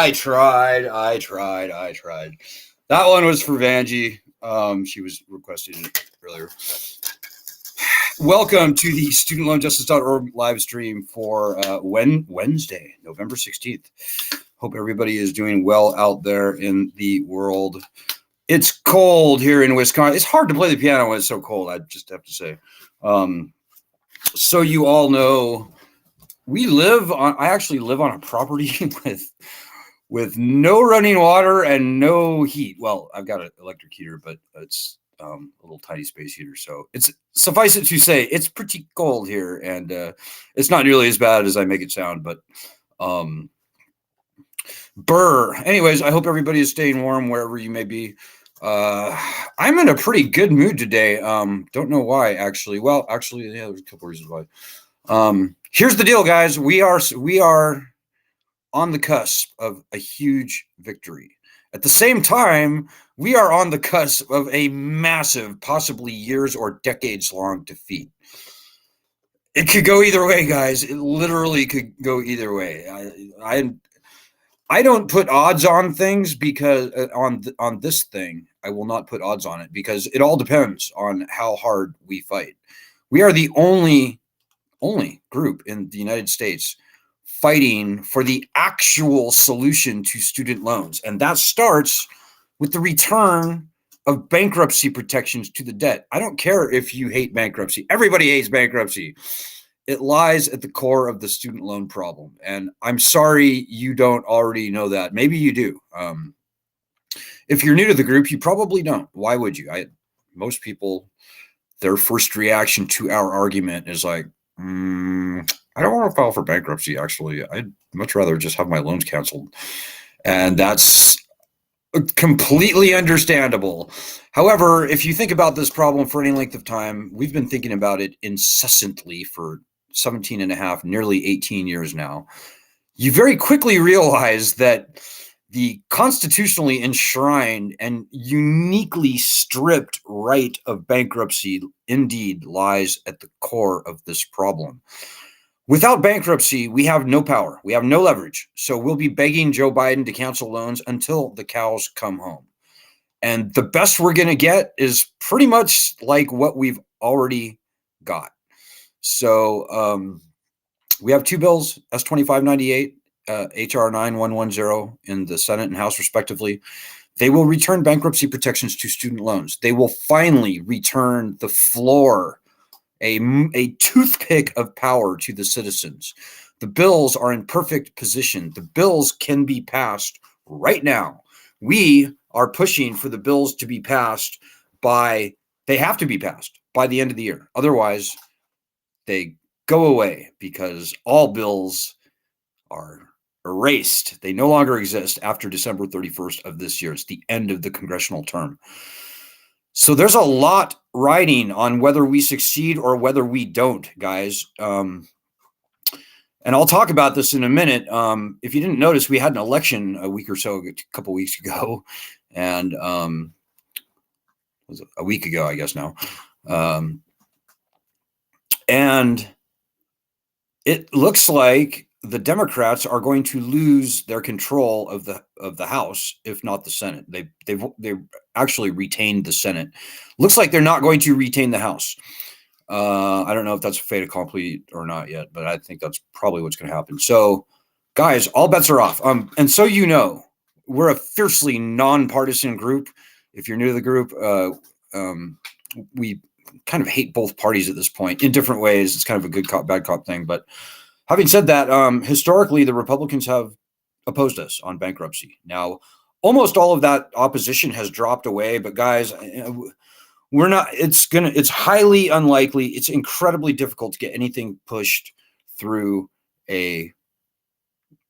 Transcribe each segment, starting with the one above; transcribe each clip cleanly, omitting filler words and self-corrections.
I tried. That one was for Vanjie. She was requesting it earlier. Welcome to the studentloanjustice.org live stream for Wednesday, November 16th. Hope everybody is doing well out there in the world. It's cold here in Wisconsin. It's hard to play the piano when it's so cold, I just have to say. So you all know, I actually live on a property with no running water and no heat. Well, I've got an electric heater, but it's a little tiny space heater. So suffice it to say, it's pretty cold here, and it's not nearly as bad as I make it sound, but anyways, I hope everybody is staying warm wherever you may be. I'm in a pretty good mood today. Don't know why, actually. Well, actually, yeah, there's a couple reasons why. Here's the deal, guys. We are on the cusp of a huge victory. At the same time, we are on the cusp of a massive, possibly years or decades long defeat. It could go either way, guys. It literally could go either way. I don't put odds on things because on this thing, I will not put odds on it because it all depends on how hard we fight. We are the only group in the United States fighting for the actual solution to student loans. And that starts with the return of bankruptcy protections to the debt. I don't care if you hate bankruptcy. Everybody hates bankruptcy. It lies at the core of the student loan problem. And I'm sorry you don't already know that. Maybe you do. If you're new to the group, you probably don't. Why would you? Most people, their first reaction to our argument is like, I don't want to file for bankruptcy, actually. I'd much rather just have my loans canceled. And that's completely understandable. However, if you think about this problem for any length of time, we've been thinking about it incessantly for 17 and a half, nearly 18 years now. You very quickly realize that the constitutionally enshrined and uniquely stripped right of bankruptcy indeed lies at the core of this problem. Without bankruptcy, we have no power. We have no leverage. So we'll be begging Joe Biden to cancel loans until the cows come home. And the best we're going to get is pretty much like what we've already got. So we have two bills, S-2598, HR 9110 in the Senate and House, respectively. They will return bankruptcy protections to student loans. They will finally return the floor, a toothpick of power to the citizens. The bills are in perfect position. The bills can be passed right now. We are pushing for the bills to be passed they have to be passed by the end of the year. Otherwise, they go away because all bills are erased. They no longer exist after December 31st of this year. It's the end of the congressional term. So there's a lot riding on whether we succeed or whether we don't, guys. And I'll talk about this in a minute. If you didn't notice, we had an election a couple weeks ago, and was it a week ago, I guess now. And it looks like the Democrats are going to lose their control of the House, if not the Senate. They've actually retained the Senate. Looks like they're not going to retain the House. I don't know if that's a fait accompli or not yet, but I think that's probably what's going to happen. So, guys, all bets are off. And so you know, we're a fiercely nonpartisan group. If you're new to the group, we kind of hate both parties at this point in different ways. It's kind of a good cop, bad cop thing, but having said that, historically, the Republicans have opposed us on bankruptcy. Now, almost all of that opposition has dropped away, but guys, we're not, it's highly unlikely. It's incredibly difficult to get anything pushed through a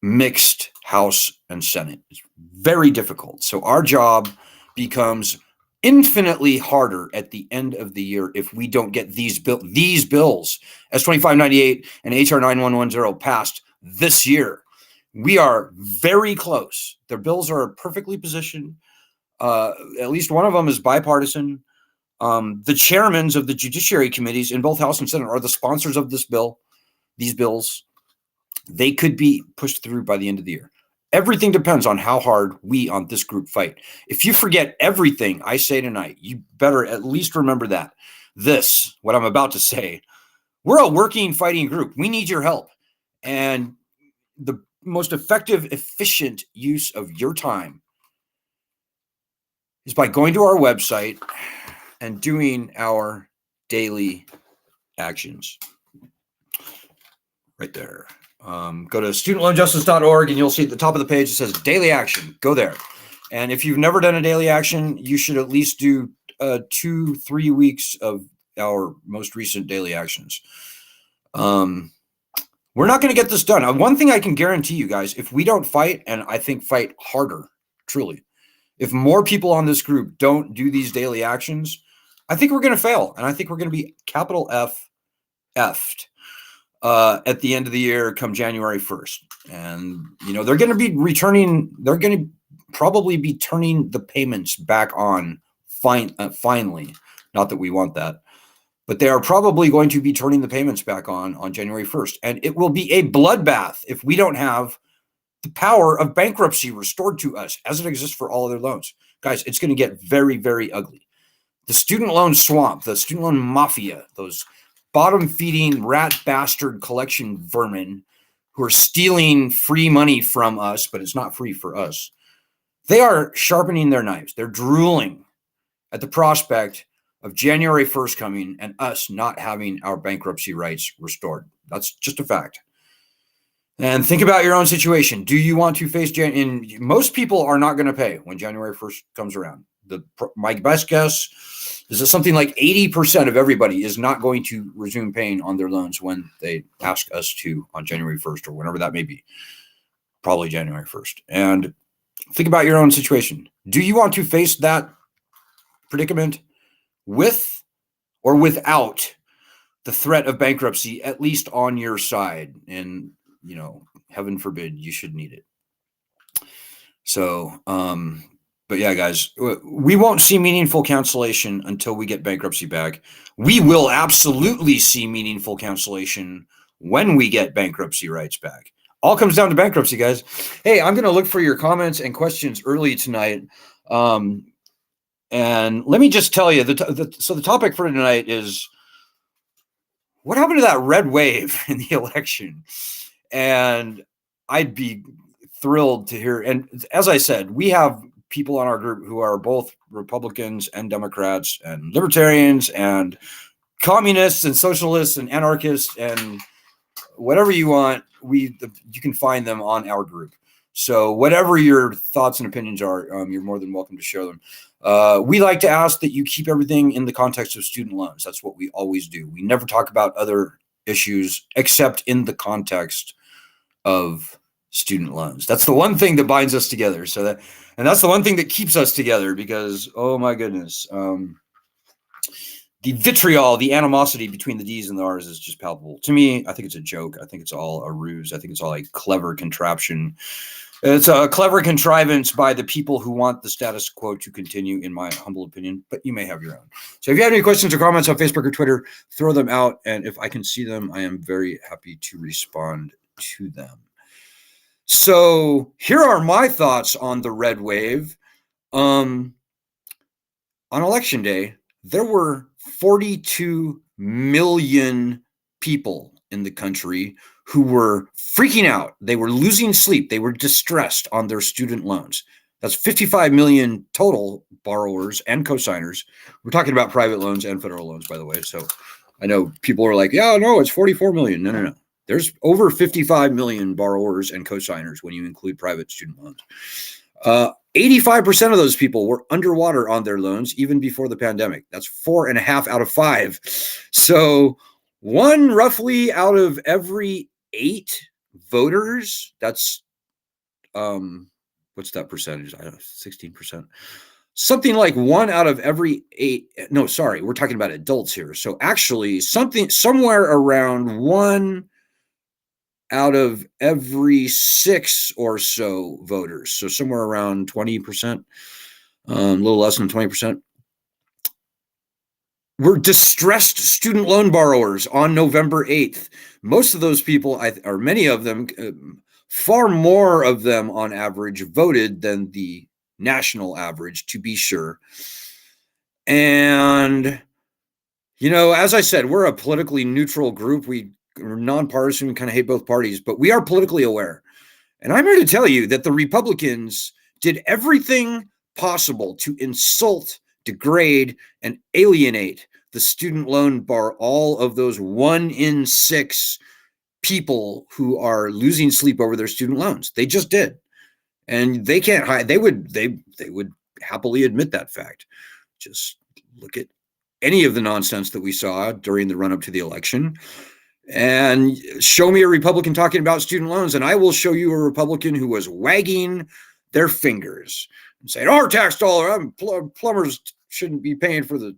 mixed House and Senate. It's very difficult. So our job becomes infinitely harder at the end of the year if we don't get these bills, S-2598 and HR 9110, passed this year. We are very close. Their bills are perfectly positioned. At least one of them is bipartisan. The chairmen of the judiciary committees in both House and Senate are the sponsors of these bills. They could be pushed through by the end of the year. Everything depends on how hard we on this group fight. If you forget everything I say tonight, you better at least remember that. This, what I'm about to say, we're a working, fighting group. We need your help. And the most effective, efficient use of your time is by going to our website and doing our daily actions. Right there. Go to studentloanjustice.org and you'll see at the top of the page it says daily action. Go there. And if you've never done a daily action, you should at least do 2-3 weeks of our most recent daily actions. We're not going to get this done. One thing I can guarantee you guys, if we don't fight, and I think fight harder, truly, if more people on this group don't do these daily actions, I think we're going to fail. And I think we're going to be capital F'd at the end of the year come January 1st. And, they're going to be they're going to probably be turning the payments back on finally. Not that we want that. But they are probably going to be turning the payments back on January 1st. And it will be a bloodbath if we don't have the power of bankruptcy restored to us as it exists for all other loans. Guys, it's going to get very, very ugly. The student loan swamp, the student loan mafia, those bottom-feeding rat bastard collection vermin who are stealing free money from us, but it's not free for us. They are sharpening their knives. They're drooling at the prospect of January 1st coming and us not having our bankruptcy rights restored. That's just a fact. And think about your own situation. Do you want to face most people are not going to pay when January 1st comes around. My best guess is that something like 80% of everybody is not going to resume paying on their loans when they ask us to on January 1st or whenever that may be. Probably January 1st. And think about your own situation. Do you want to face that predicament with or without the threat of bankruptcy, at least on your side? And, heaven forbid you should need it. So, but yeah, guys, we won't see meaningful cancellation until we get bankruptcy back. We will absolutely see meaningful cancellation when we get bankruptcy rights back. All comes down to bankruptcy, guys. Hey, I'm going to look for your comments and questions early tonight. And let me just tell you, so the topic for tonight is what happened to that red wave in the election? And I'd be thrilled to hear. And as I said, we have people on our group who are both Republicans and Democrats and libertarians and communists and socialists and anarchists and whatever you want. You can find them on our group. So whatever your thoughts and opinions are, you're more than welcome to share them. We like to ask that you keep everything in the context of student loans. That's what we always do. We never talk about other issues except in the context of student loans. That's the one thing that binds us together. And that's the one thing that keeps us together because, oh my goodness, the vitriol, the animosity between the D's and the R's is just palpable. To me, I think it's a joke. I think it's all a ruse. I think it's all a clever contraption. It's a clever contrivance by the people who want the status quo to continue, in my humble opinion, but you may have your own. So if you have any questions or comments on Facebook or Twitter, throw them out. And if I can see them, I am very happy to respond to them. So here are my thoughts on the red wave. On election day, there were 42 million people in the country who were freaking out. They were losing sleep. They were distressed on their student loans. That's 55 million total borrowers and cosigners. We're talking about private loans and federal loans, by the way. So I know people are like, yeah, no, it's 44 million. No. There's over 55 million borrowers and cosigners when you include private student loans. 85% of those people were underwater on their loans even before the pandemic. That's 4.5 out of 5. So roughly out of every 8 voters, that's what's that percentage? I don't know, 16%. Something like 1 out of every 8. No, sorry, we're talking about adults here. So actually somewhere around 1 out of every 6 or so voters. So somewhere around 20%, a little less than 20%. Were distressed student loan borrowers on November 8th. Most of those people, or many of them, Far more of them on average voted than the national average, to be sure. And, as I said, we're a politically neutral group. We're nonpartisan, we kind of hate both parties, but we are politically aware. And I'm here to tell you that the Republicans did everything possible to insult, degrade, and alienate the student loan bar, all of those 1 in 6 people who are losing sleep over their student loans. They just did. And they can't hide. They would happily admit that fact. Just look at any of the nonsense that we saw during the run up to the election and show me a Republican talking about student loans, and I will show you a Republican who was wagging their fingers and saying, our tax dollar, plumbers shouldn't be paying for the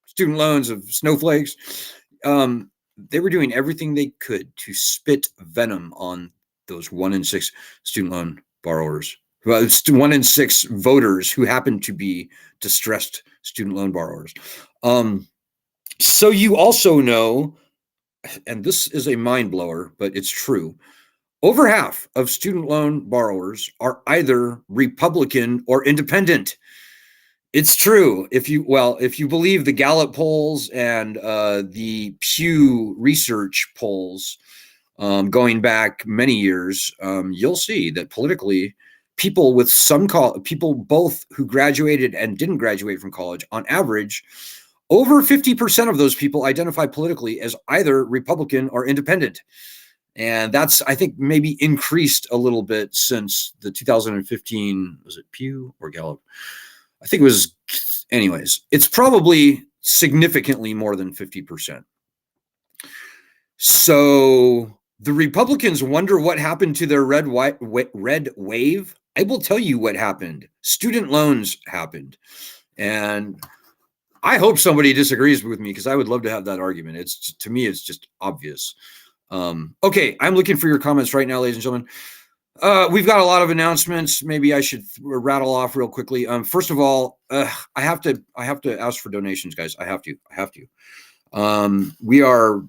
student loans of snowflakes. They were doing everything they could to spit venom on those 1 in 6 student loan borrowers, 1 in 6 voters who happen to be distressed student loan borrowers. So you also know, and this is a mind blower, but it's true, over half of student loan borrowers are either Republican or independent. It's true. If you believe the Gallup polls and the Pew Research polls going back many years, you'll see that politically, people with people both who graduated and didn't graduate from college, on average, over 50% of those people identify politically as either Republican or independent. And that's, I think, maybe increased a little bit since the 2015, was it Pew or Gallup? I think it was, anyways, it's probably significantly more than 50%. So the Republicans wonder what happened to their red wave. I will tell you what happened. Student loans happened. And I hope somebody disagrees with me, because I would love to have that argument. To me, it's just obvious. Okay, I'm looking for your comments right now, ladies and gentlemen. We've got a lot of announcements. Maybe I should rattle off real quickly. First of all, I have to ask for donations, guys. I have to. We are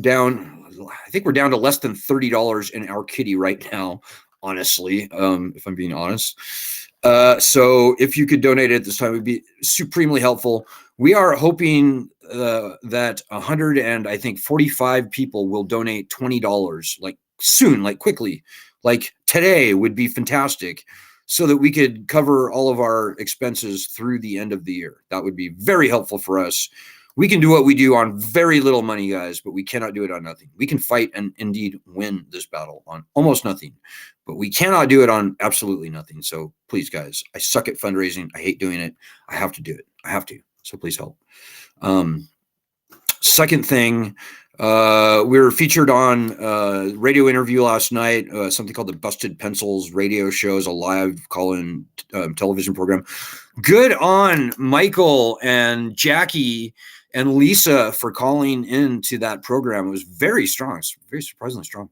down. I think we're down to less than $30 in our kitty right now. Honestly, if I'm being honest. So if you could donate at this time, it would be supremely helpful. We are hoping that 145 people will donate $20, like soon, like quickly, like today would be fantastic, so that we could cover all of our expenses through the end of the year. That would be very helpful for us. We can do what we do on very little money, guys, but we cannot do it on nothing. We can fight and indeed win this battle on almost nothing, but we cannot do it on absolutely nothing. So please, guys, I suck at fundraising. I hate doing it. I have to do it. I have to. So please help. Second thing, we were featured on a radio interview last night, something called the Busted Pencils radio shows, a live call-in television program. Good on Michael and Jackie and Lisa for calling into that program. It was very strong, very surprisingly strong.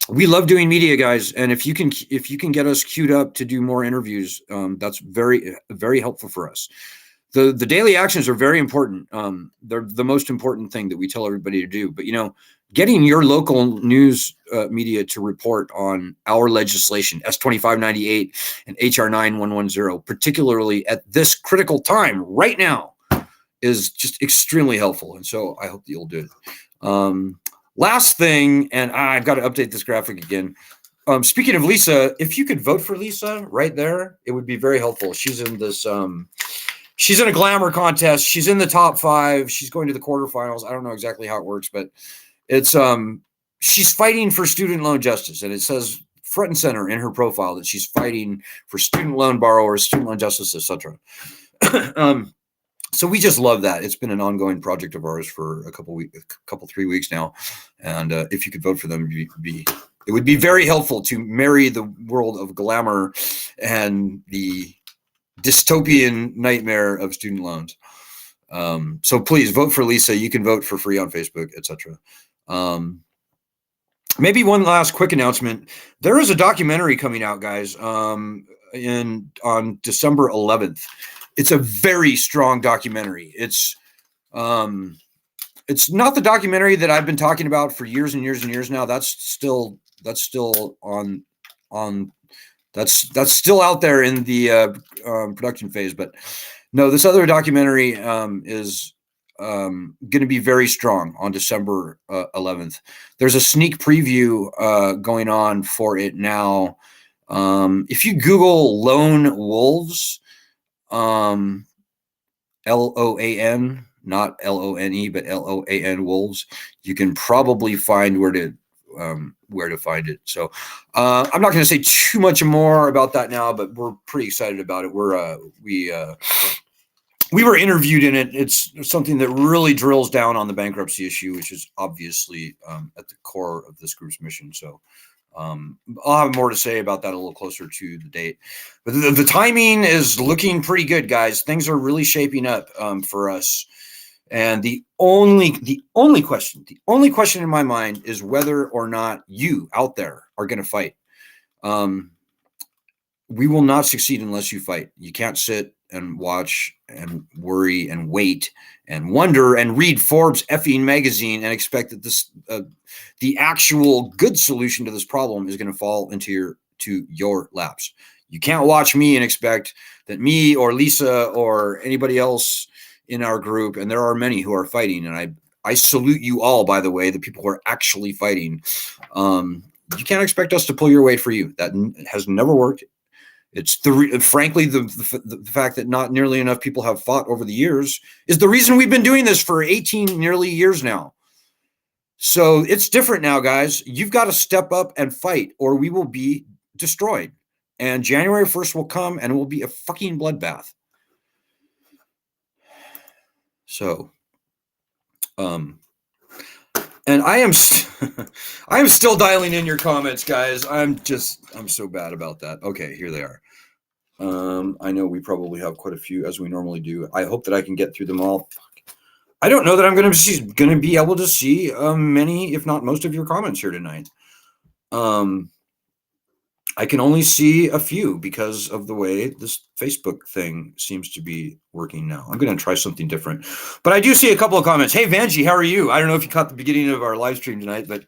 We love doing media, guys, and if you can get us queued up to do more interviews, that's very, very helpful for us. The daily actions are very important. They're the most important thing that we tell everybody to do. But, getting your local news media to report on our legislation, S2598 and HR 9110, particularly at this critical time right now, is just extremely helpful. And so I hope that you'll do it. Last thing, and I've got to update this graphic again. Speaking of Lisa, if you could vote for Lisa right there, it would be very helpful. She's in this... she's in a glamour contest. She's in the top 5. She's going to the quarterfinals. I don't know exactly how it works, but it's she's fighting for student loan justice, and it says front and center in her profile that she's fighting for student loan borrowers, student loan justice, etc. So we just love that. It's been an ongoing project of ours for a couple 3 weeks now, and if you could vote for them, it would be very helpful to marry the world of glamour and the dystopian nightmare of student loans. So please vote for Lisa. You can vote for free on Facebook, etc. Maybe one last quick announcement. There is a documentary coming out, guys, on December 11th. It's a very strong documentary. It's not the documentary that I've been talking about for years and years and years now. That's still still on that's still out there in the production phase. But no, this other documentary is going to be very strong on December 11th. There's a sneak preview going on for it now. If you Google Lone Wolves, LOAN, not LONE, but LOAN Wolves, you can probably find where to find it. So I'm not going to say too much more about that now, but we're pretty excited about it. We were interviewed in it. It's something that really drills down on the bankruptcy issue, which is obviously at the core of this group's mission. So I'll have more to say about that a little closer to the date. But the timing is looking pretty good, guys. Things are really shaping up for us. And the only question in my mind is whether or not you out there are going to fight. We will not succeed unless you fight. You can't sit and watch and worry and wait and wonder and read Forbes effing magazine and expect that this the actual good solution to this problem is going to fall into your laps. You can't watch me and expect that me or Lisa or anybody else in our group, and there are many who are fighting, and I salute you all, by the way, the people who are actually fighting. You can't expect us to pull your weight for you. That has never worked. It's frankly, the fact that not nearly enough people have fought over the years is the reason we've been doing this for 18 nearly years now. So it's different now, guys. You've got to step up and fight, or we will be destroyed. And January 1st will come, and it will be a fucking bloodbath. So, and I am still dialing in your comments, guys. I'm so bad about that. Okay, here they are. I know we probably have quite a few, as we normally do. I hope that I can get through them all. Fuck. I don't know that I'm going to be able to see many, if not most, of your comments here tonight. I can only see a few because of the way this Facebook thing seems to be working now. I'm going to try something different. But I do see a couple of comments. Hey, Vanjie, how are you? I don't know if you caught the beginning of our live stream tonight, but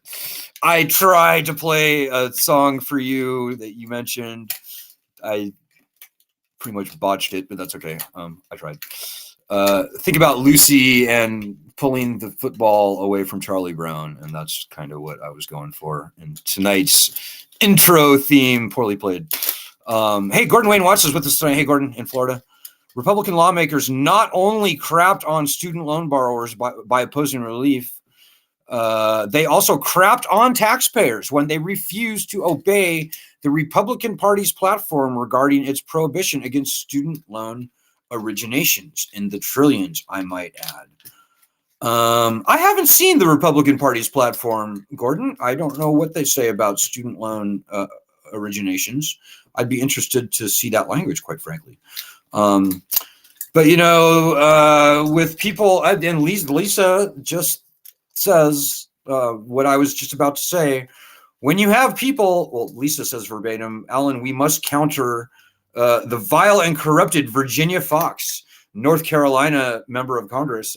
I tried to play a song for you that you mentioned. I pretty much botched it, but that's okay. I tried. Think about Lucy and pulling the football away from Charlie Brown, and that's kind of what I was going for in tonight's intro theme. Poorly played. Hey, Gordon Wayne watches with us tonight. Hey, Gordon, in Florida. Republican lawmakers not only crapped on student loan borrowers by opposing relief, they also crapped on taxpayers when they refused to obey the Republican Party's platform regarding its prohibition against student loan originations in the trillions, I might add. I haven't seen the Republican Party's platform, Gordon. I don't know what they say about student loan originations. I'd be interested to see that language, quite frankly. But, you know, with people, and Lisa just says what I was just about to say. When you have people, well, Lisa says verbatim, Alan, we must counter the vile and corrupted Virginia Fox, North Carolina member of Congress,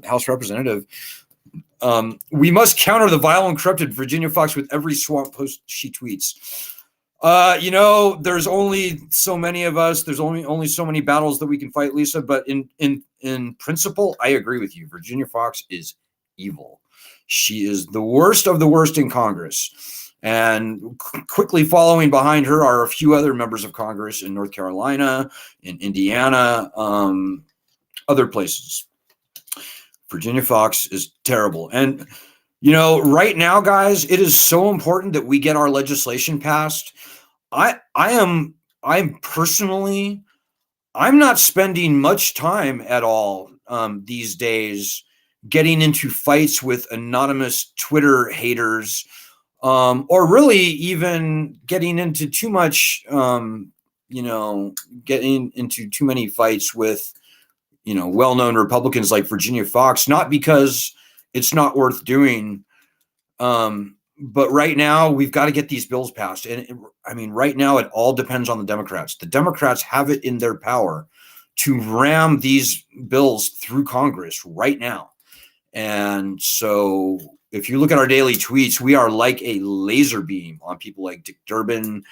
House Representative. We must counter the vile and corrupted Virginia Fox with every swamp post she tweets. You know, there's only so many of us. There's only so many battles that we can fight, Lisa. But in principle, I agree with you. Virginia Fox is evil. She is the worst of the worst in Congress. And quickly following behind her are a few other members of Congress in North Carolina, in Indiana, other places. Virginia Fox is terrible. And, you know, right now, guys, it is so important that we get our legislation passed. I'm personally, I'm not spending much time at all these days getting into fights with anonymous Twitter haters, or really even getting into too much, you know, getting into too many fights with, you know, well-known Republicans like Virginia Fox, not because it's not worth doing. But right now we've got to get these bills passed. And I mean, right now it all depends on the Democrats. The Democrats have it in their power to ram these bills through Congress right now. And so if you look at our daily tweets, we are like a laser beam on people like Dick Durbin,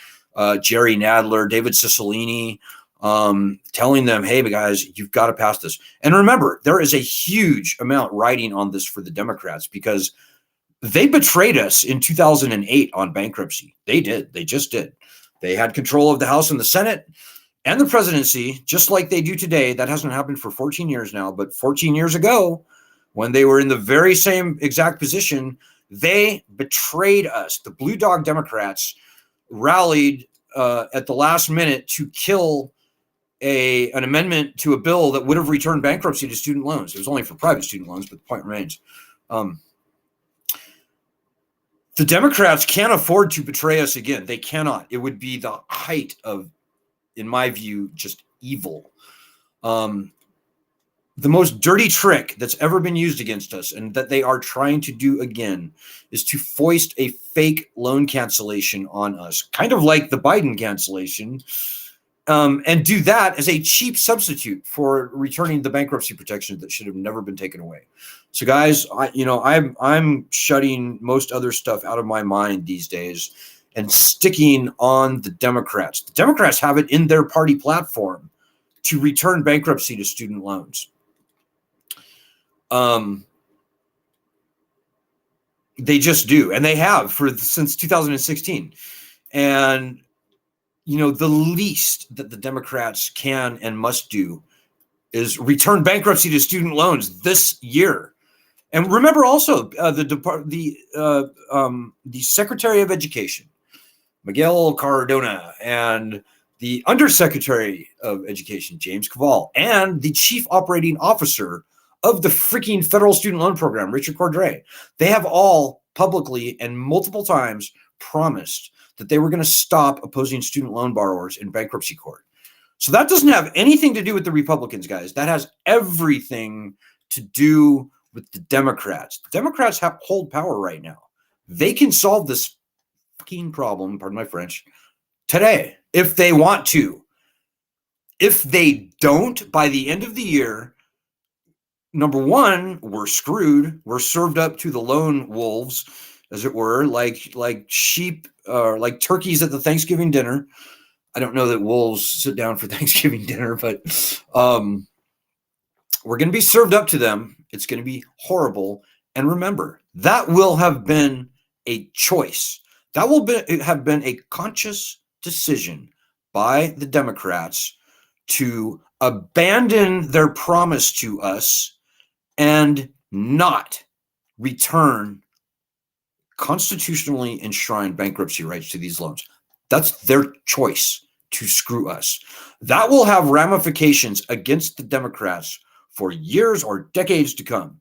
Jerry Nadler, David Cicilline, telling them, hey, guys, you've got to pass this. And remember, there is a huge amount riding on this for the Democrats because they betrayed us in 2008 on bankruptcy. They did. They just did. They had control of the House and the Senate and the presidency, just like they do today. That hasn't happened for 14 years now, but 14 years ago, when they were in the very same exact position, they betrayed us. The Blue Dog Democrats rallied at the last minute to kill an amendment to a bill that would have returned bankruptcy to student loans. It was only for private student loans, but the point remains. The Democrats can't afford to betray us again. They cannot. It would be the height of, in my view, just evil. The most dirty trick that's ever been used against us, and that they are trying to do again, is to foist a fake loan cancellation on us, kind of like the Biden cancellation, and do that as a cheap substitute for returning the bankruptcy protection that should have never been taken away. So, guys, I'm shutting most other stuff out of my mind these days and sticking on the Democrats. The Democrats have it in their party platform to return bankruptcy to student loans. They just do, and they have since 2016. And the least that the Democrats can and must do is return bankruptcy to student loans this year. And remember also the Secretary of Education, Miguel Cardona, and the Undersecretary of Education, James Cavall, and the Chief Operating Officer of the freaking federal student loan program, Richard Cordray. They have all publicly and multiple times promised that they were going to stop opposing student loan borrowers in bankruptcy court. So that doesn't have anything to do with the Republicans, guys. That has everything to do with the Democrats. The Democrats hold power right now. They can solve this fucking problem, pardon my French, today if they want to. If they don't, by the end of the year, number one, we're screwed. We're served up to the lone wolves, as it were, like sheep, or like turkeys at the Thanksgiving dinner. I don't know that wolves sit down for Thanksgiving dinner, but we're going to be served up to them. It's going to be horrible. And remember, that will have been a choice. That will have been a conscious decision by the Democrats to abandon their promise to us and not return constitutionally enshrined bankruptcy rights to these loans. That's their choice to screw us. That will have ramifications against the Democrats for years or decades to come.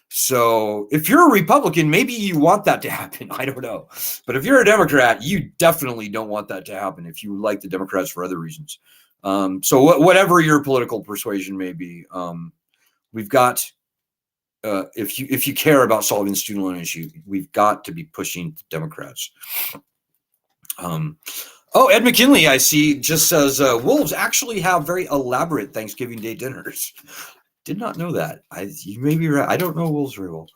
So if you're a Republican, maybe you want that to happen. I don't know. But if you're a Democrat, you definitely don't want that to happen if you like the Democrats for other reasons. So whatever your political persuasion may be, we've got, if you care about solving the student loan issue, we've got to be pushing the Democrats. Ed McKinley, I see, just says, wolves actually have very elaborate Thanksgiving Day dinners. Did not know that. You may be right. I don't know wolves very well.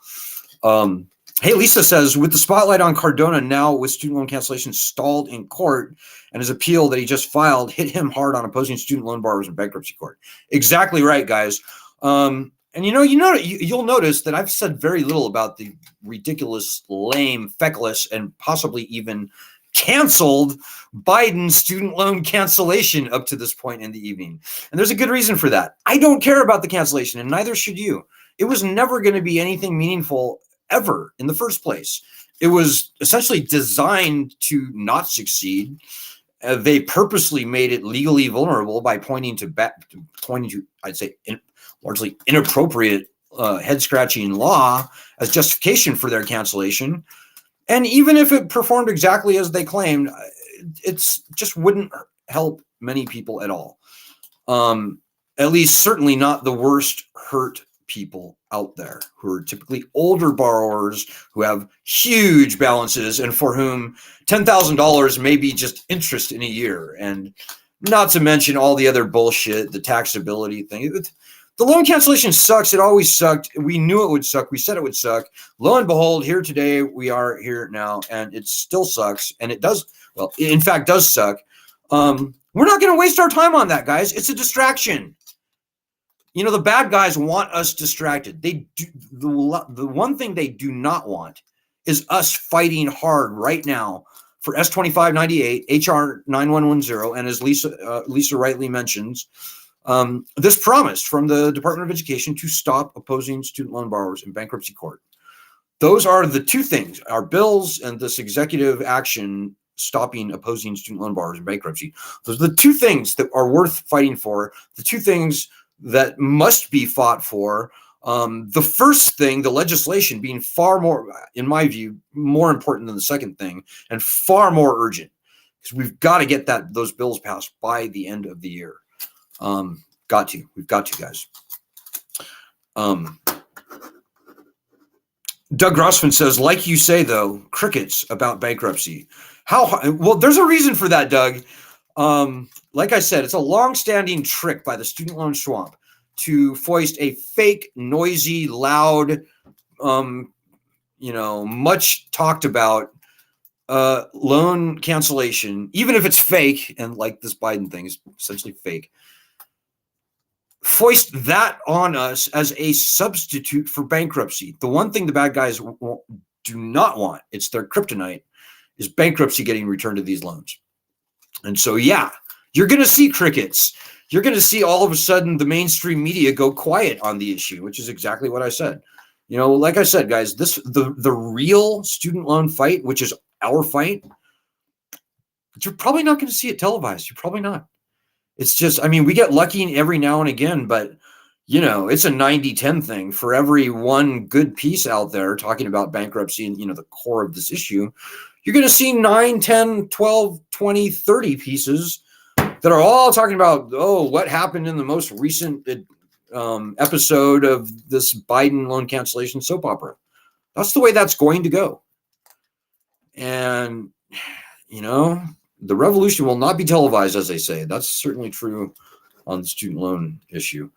Hey, Lisa says, with the spotlight on Cardona now with student loan cancellation stalled in court and his appeal that he just filed hit him hard on opposing student loan borrowers in bankruptcy court. Exactly right, guys. And you'll notice that I've said very little about the ridiculous, lame, feckless, and possibly even canceled Biden student loan cancellation up to this point in the evening. And there's a good reason for that. I don't care about the cancellation, and neither should you. It was never going to be anything meaningful ever in the first place. It was essentially designed to not succeed. They purposely made it legally vulnerable by pointing to, I'd say, largely inappropriate head-scratching law as justification for their cancellation. And even if it performed exactly as they claimed, it's just wouldn't help many people at all. At least certainly not the worst hurt people out there, who are typically older borrowers who have huge balances and for whom $10,000 may be just interest in a year. And not to mention all the other bullshit, the taxability thing. The loan cancellation sucks. It always sucked. We knew it would suck. We said it would suck. Lo and behold, here today, we are here now, and it still sucks. And it does, well, it in fact does suck. We're not going to waste our time on that, guys. It's a distraction. You know, the bad guys want us distracted. They do, the one thing they do not want is us fighting hard right now for S2598, HR 9110, and as Lisa rightly mentions, this promise from the Department of Education to stop opposing student loan borrowers in bankruptcy court. Those are the two things, our bills and this executive action stopping opposing student loan borrowers in bankruptcy. Those are the two things that are worth fighting for, the two things that must be fought for. The first thing, the legislation, being far more, in my view, more important than the second thing, and far more urgent, because we've got to get those bills passed by the end of the year. We've got to, guys. Doug Grossman says, like you say, though, crickets about bankruptcy. Well, there's a reason for that, Doug. Like I said, it's a long-standing trick by the student loan swamp to foist a fake, noisy, loud, much talked about loan cancellation, even if it's fake, and like this Biden thing is essentially fake. Foist that on us as a substitute for bankruptcy. The one thing the bad guys do not want, it's their kryptonite, is bankruptcy getting returned to these loans. And so, yeah, you're going to see crickets. You're going to see all of a sudden the mainstream media go quiet on the issue, which is exactly what I said. You know, like I said, guys, the real student loan fight, which is our fight, you're probably not going to see it televised. You're probably not. It's just, I mean, we get lucky every now and again, but, you know, it's a 90-10 thing. For every one good piece out there talking about bankruptcy and, you know, the core of this issue, you're going to see 9, 10, 12, 20, 30 pieces that are all talking about, oh, what happened in the most recent episode of this Biden loan cancellation soap opera. That's the way that's going to go. And, you know, the revolution will not be televised, as they say. That's certainly true on the student loan issue.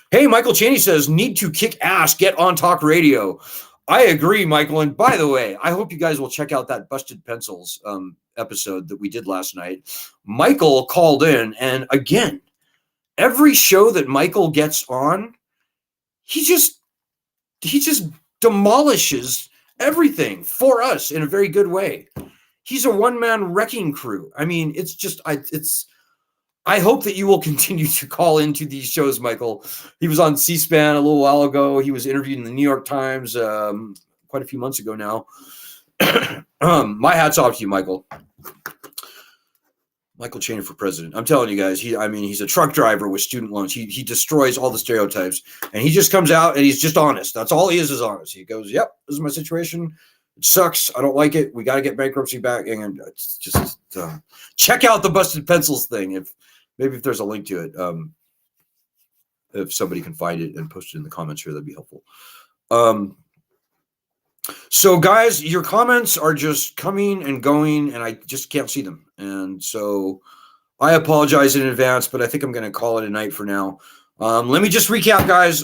Hey, Michael Cheney says, need to kick ass, get on talk radio. I agree, Michael. And by the way, I hope you guys will check out that Busted Pencils episode that we did last night. Michael called in, and again, every show that Michael gets on, he just demolishes everything for us in a very good way. He's a one-man wrecking crew. I mean, it's just, I hope that you will continue to call into these shows, Michael. He was on C-SPAN a little while ago. He was interviewed in the New York Times quite a few months ago now. My hat's off to you, Michael. Michael Cheney for president. I'm telling you guys, he's a truck driver with student loans. He destroys all the stereotypes, and he just comes out and he's just honest. That's all he is honest. He goes, yep, this is my situation. It sucks. I don't like it. We got to get bankruptcy back. And it's just check out the Busted Pencils thing. If there's a link to it, if somebody can find it and post it in the comments here, that'd be helpful. So guys, your comments are just coming and going, and I just can't see them. And so I apologize in advance, but I think I'm going to call it a night for now. Let me just recap, guys.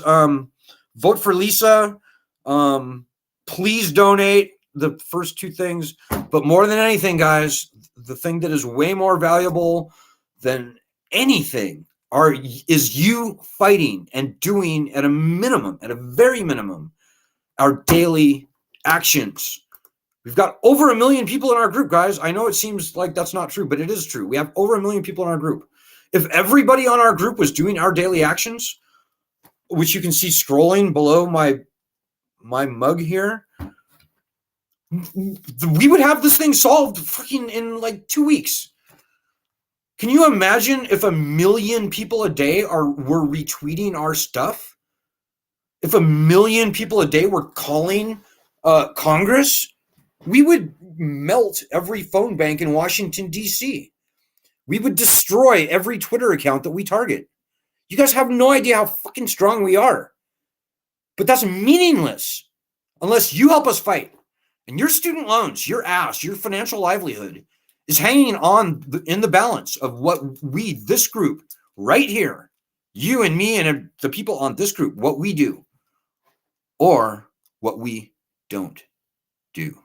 Vote for Lisa. Please donate. The first two things, but more than anything, guys, the thing that is way more valuable than anything is you fighting and doing at a very minimum, our daily actions. We've got over 1 million people in our group, guys. I know it seems like that's not true, but it is true. We have over 1 million people in our group. If everybody on our group was doing our daily actions, which you can see scrolling below my mug here, we would have this thing solved fucking in like 2 weeks. Can you imagine if 1 million people a day were retweeting our stuff? If 1 million people a day were calling Congress, we would melt every phone bank in Washington, D.C. We would destroy every Twitter account that we target. You guys have no idea how fucking strong we are. But that's meaningless unless you help us fight. And your student loans, your financial livelihood is hanging on in the balance of what this group right here, You and me and the people on this group, what we do or what we don't do.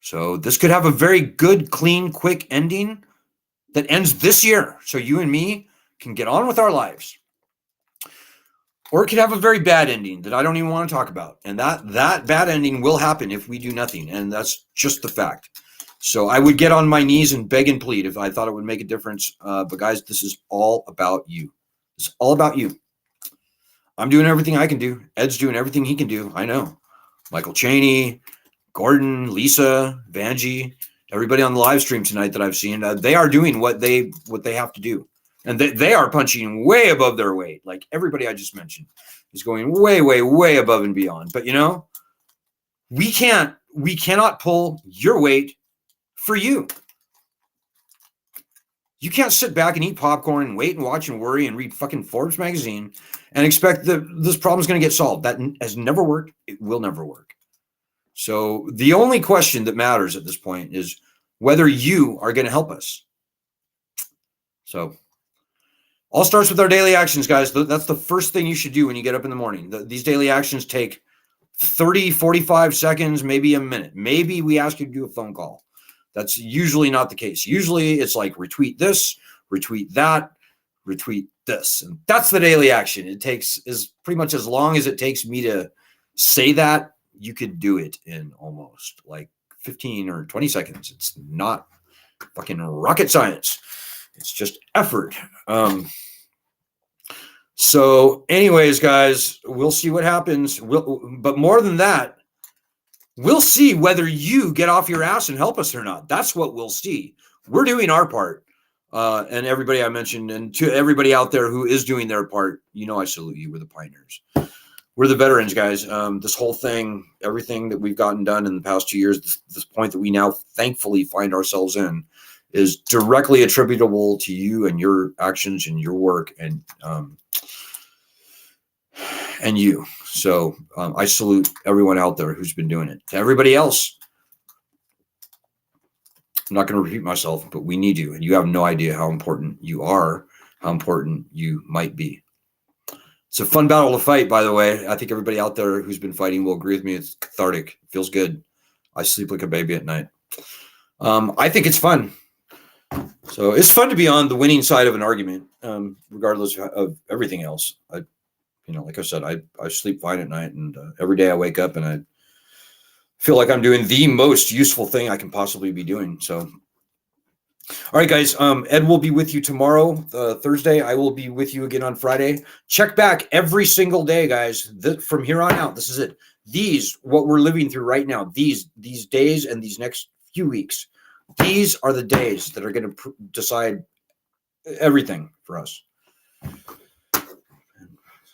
So this could have a very good, clean, quick ending that ends this year. So you and me can get on with our lives. Or it could have a very bad ending that I don't even want to talk about. And that bad ending will happen if we do nothing. And that's just the fact. So I would get on my knees and beg and plead if I thought it would make a difference. But guys, this is all about you. It's all about you. I'm doing everything I can do. Ed's doing everything he can do. I know. Michael Cheney, Gordon, Lisa, Vanjie, everybody on the live stream tonight that I've seen, they are doing what they have to do. And they are punching way above their weight. Like everybody I just mentioned is going way, way, way above and beyond. But, you know, we cannot pull your weight for you. You can't sit back and eat popcorn and wait and watch and worry and read fucking Forbes magazine and expect that this problem is going to get solved. That has never worked. It will never work. So the only question that matters at this point is whether you are going to help us. So all starts with our daily actions, guys. That's the first thing you should do when you get up in the morning. These daily actions take 30, 45 seconds, maybe a minute. Maybe we ask you to do a phone call. That's usually not the case. Usually it's like retweet this, retweet that, retweet this. And that's the daily action. It takes is pretty much as long as it takes me to say that. You could do it in almost like 15 or 20 seconds. It's not fucking rocket science. It's just effort. So anyways, guys, we'll see what happens. But more than that, we'll see whether you get off your ass and help us or not. That's what we'll see. We're doing our part. And everybody I mentioned, and to everybody out there who is doing their part, you know, I salute you. We're the pioneers. We're the veterans, guys. This whole thing, everything that we've gotten done in the past 2 years, this point that we now thankfully find ourselves in, is directly attributable to you and your actions and your work and you. So I salute everyone out there who's been doing it. To everybody else, I'm not going to repeat myself, but we need you. And you have no idea how important you are, how important you might be. It's a fun battle to fight, by the way. I think everybody out there who's been fighting will agree with me. It's cathartic. It feels good. I sleep like a baby at night. I think it's fun. So it's fun to be on the winning side of an argument, regardless of everything else. Like I said, I sleep fine at night, and every day I wake up and I feel like I'm doing the most useful thing I can possibly be doing. So, all right, guys, Ed will be with you tomorrow, Thursday. I will be with you again on Friday. Check back every single day, guys. From here on out, this is it. What we're living through right now, these days and these next few weeks, these are the days that are going to decide everything for us.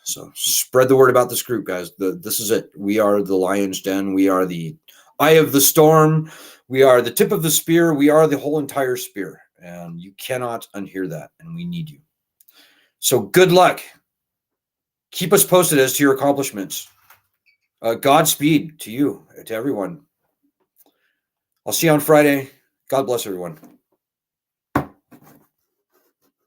So spread the word about this group, guys. This is it. We are the lion's den. We are the eye of the storm. We are the tip of the spear. We are the whole entire spear. And you cannot unhear that. And we need you. So good luck. Keep us posted as to your accomplishments. Godspeed to you, to everyone. I'll see you on Friday. God bless everyone.